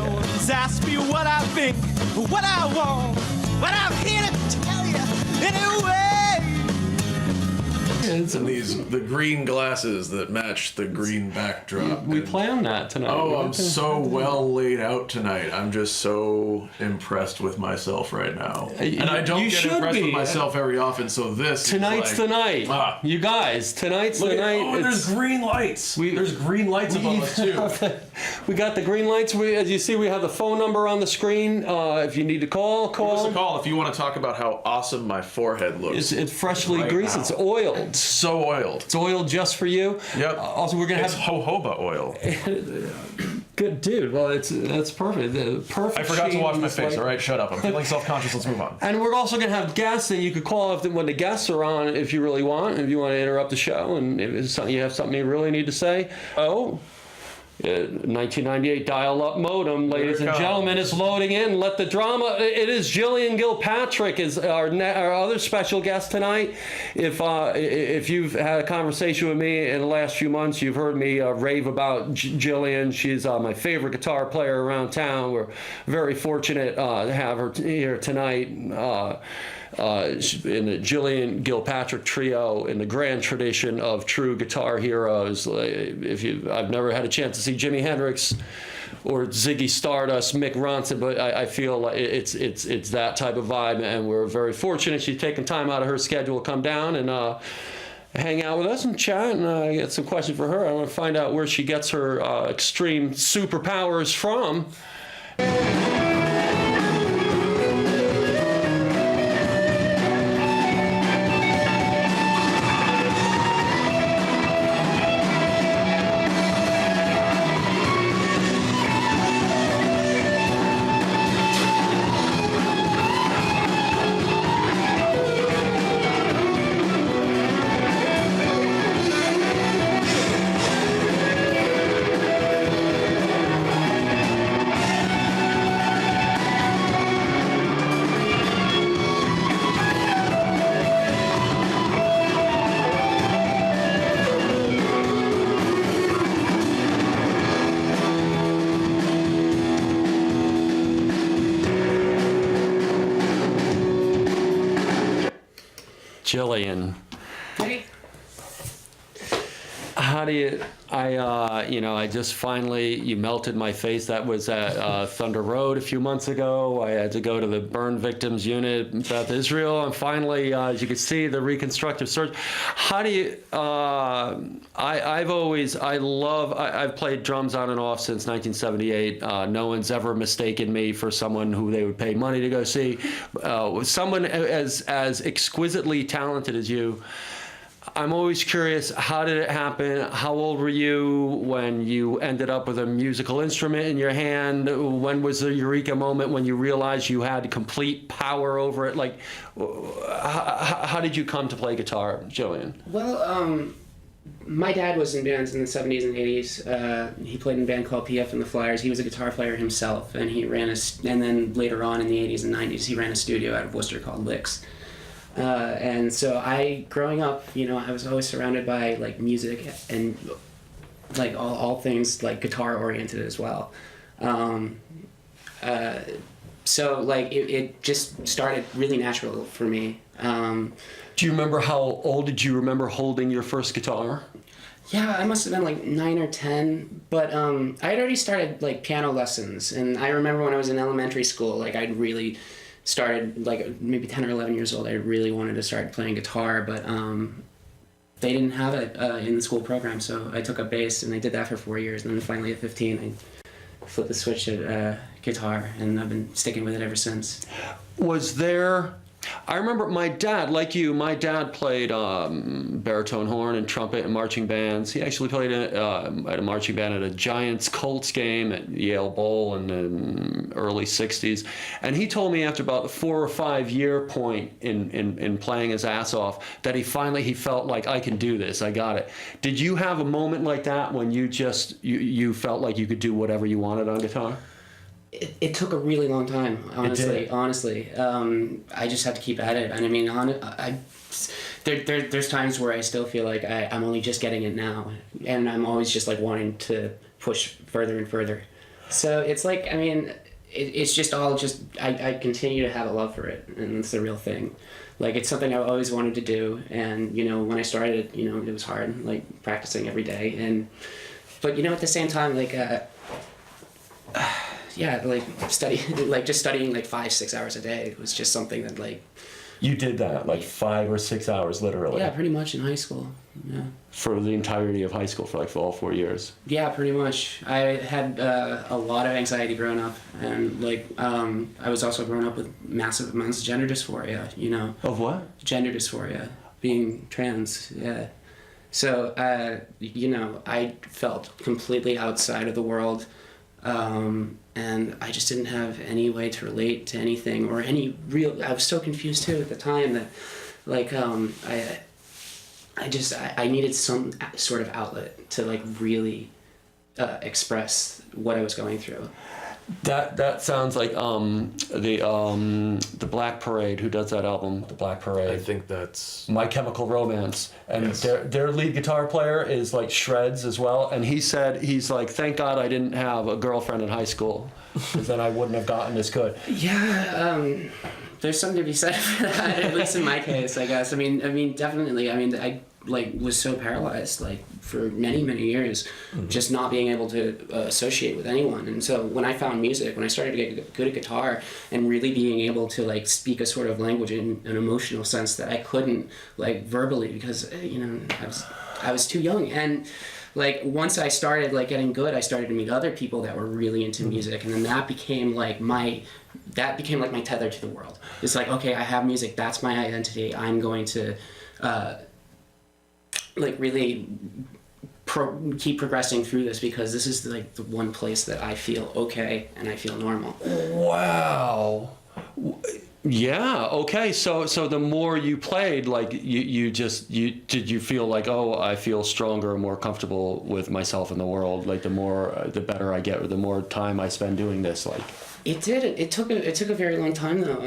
No one's asked me what I think, what I want, but I'm here to tell you anyway. And the green glasses that match the green backdrop. We planned that tonight. Oh, I'm so well laid out tonight. I'm just so impressed with myself right now. And I don't get impressed with myself very often, so tonight's is the night. You guys, tonight's the night. Oh, there's green lights. There's green lights above us, too. We got the green lights. As you see, we have the phone number on the screen. If you need to call. Give us a call if you want to talk about how awesome my forehead looks. It's freshly greased. Now. It's oiled. So oiled. It's oiled just for you. Yep. Also, we're gonna have jojoba oil. Good dude. Well, that's perfect. Perfect. I forgot to wash my face. All right, shut up. I'm feeling self-conscious. Let's move on. And we're also gonna have guests, and you could call when the guests are on if you really want. If you want to interrupt the show, and if it's something you have something you really need to say. 1998 dial-up modem, ladies and gentlemen, is loading in. Let the drama. It is Jillian Gilpatric is our other special guest tonight. If you've had a conversation with me in the last few months, you've heard me rave about Jillian. She's my favorite guitar player around town. We're very fortunate to have her here tonight. In the Jillian Gilpatric Trio, in the grand tradition of true guitar heroes. I've never had a chance to see Jimi Hendrix or Ziggy Stardust, Mick Ronson, but I feel like it's that type of vibe, and we're very fortunate she's taken time out of her schedule to come down and hang out with us and chat, and I got some questions for her. I want to find out where she gets her extreme superpowers from. Jillian. Hey. How do you, I just finally, you melted my face. That was at Thunder Road a few months ago. I had to go to the burn victims unit in Beth Israel. And finally, as you can see, the reconstructive surgery. How do you, I've played drums on and off since 1978. No one's ever mistaken me for someone who they would pay money to go see. Someone as exquisitely talented as you. I'm always curious, how did it happen? How old were you when you ended up with a musical instrument in your hand? When was the eureka moment when you realized you had complete power over it? Like, how did you come to play guitar, Jillian? Well, my dad was in bands in the 70s and 80s. He played in a band called PF and the Flyers. He was a guitar player himself, and and then later on in the 80s and 90s, he ran a studio out of Worcester called Licks. And so growing up, I was always surrounded by like music and like all things like guitar oriented as well. So like it just started really natural for me. Do you remember how old did you remember holding your first guitar? Yeah, I must have been like 9 or 10, but I had already started like piano lessons, and I remember when I was in elementary school, like I'd really started, like maybe 10 or 11 years old, I really wanted to start playing guitar, but they didn't have it in the school program, so I took up bass, and I did that for 4 years, and then finally at 15, I flipped the switch to guitar, and I've been sticking with it ever since. Was there... I remember my dad, like you, my dad played baritone horn and trumpet in marching bands. He actually played at a marching band at a Giants-Colts game at Yale Bowl in the early 60s. And he told me after about the 4 or 5 year point in playing his ass off that he felt like, I can do this, I got it. Did you have a moment like that when you felt like you could do whatever you wanted on guitar? It took a really long time, honestly. I just had to keep at it. And I mean, there's times where I still feel like I'm only just getting it now, and I'm always just like wanting to push further and further. So it's like, I mean, it's just all just, I continue to have a love for it, and it's the real thing. Like, it's something I've always wanted to do, and, you know, when I started, you know, it was hard, like, practicing every day, but, you know, at the same time, like, yeah, like, just studying, like, 5-6 hours a day was just something that, like... You did that, like 5 or 6 hours, literally? Yeah, pretty much in high school, yeah. For the entirety of high school, for all 4 years? Yeah, pretty much. I had a lot of anxiety growing up, and, like, I was also growing up with massive amounts of gender dysphoria, you know. Of what? Gender dysphoria, being trans, yeah. So, you know, I felt completely outside of the world, and I just didn't have any way to relate to anything or any real... I was so confused too at the time that, like, I needed some sort of outlet to, like, really express what I was going through. That sounds like the Black Parade. Who does that album? The Black Parade. I think that's My Chemical Romance, and yes. their lead guitar player is like shreds as well. And he said he's like, thank God I didn't have a girlfriend in high school, because then I wouldn't have gotten as good. Yeah, there's something to be said for that. At least in my case, I guess. I mean, definitely. I mean, I like was so paralyzed, like, for many years, just not being able to associate with anyone. And so when I found music, when I started to get good at guitar and really being able to, like, speak a sort of language in an emotional sense that I couldn't, like, verbally, because, you know, I was too young. And, like, once I started, like, getting good, I started to meet other people that were really into music, and then that became like my tether to the world. It's like, okay, I have music, that's my identity. I'm going to like, really keep progressing through this, because this is, like, the one place that I feel okay and I feel normal. Wow. Yeah. Okay. So the more you played, like, did you feel like, oh, I feel stronger, more comfortable with myself in the world? Like, the better I get, or the more time I spend doing this, like. It did. It took a very long time though.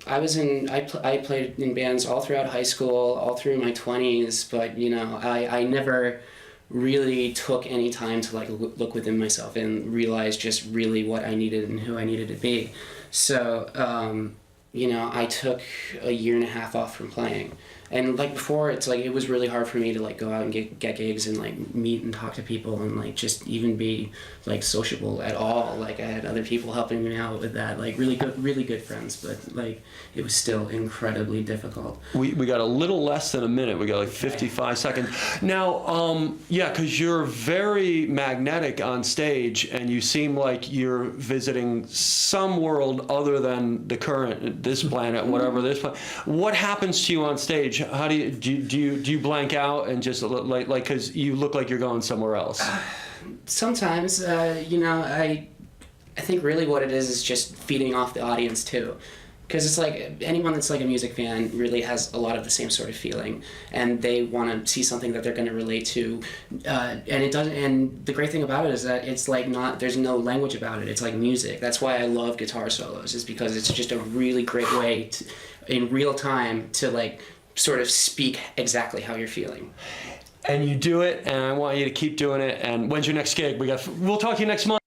I played in bands all throughout high school, all through my 20s, but, you know, I never really took any time to, like, look within myself and realize just really what I needed and who I needed to be. So, you know, I took a 1.5 years off from playing. And, like, before, it's like, it was really hard for me to, like, go out and get gigs and, like, meet and talk to people and, like, just even be, like, sociable at all. Like, I had other people helping me out with that, like, really good friends, but, like, it was still incredibly difficult. We got a little less than a minute. We got, like, 55 seconds. Now, yeah, because you're very magnetic on stage, and you seem like you're visiting some world other than the current, this planet, whatever this planet. What happens to you on stage? How do you blank out and just, like, because you look like you're going somewhere else? Sometimes, you know, I think really what it is just feeding off the audience too. Because it's like, anyone that's, like, a music fan really has a lot of the same sort of feeling, and they want to see something that they're going to relate to, and it doesn't. And the great thing about it is that it's, like, there's no language about it. It's like music. That's why I love guitar solos, is because it's just a really great way to, in real time, to, like, sort of speak exactly how you're feeling. And you do it, and I want you to keep doing it. And when's your next gig? We'll talk to you next month.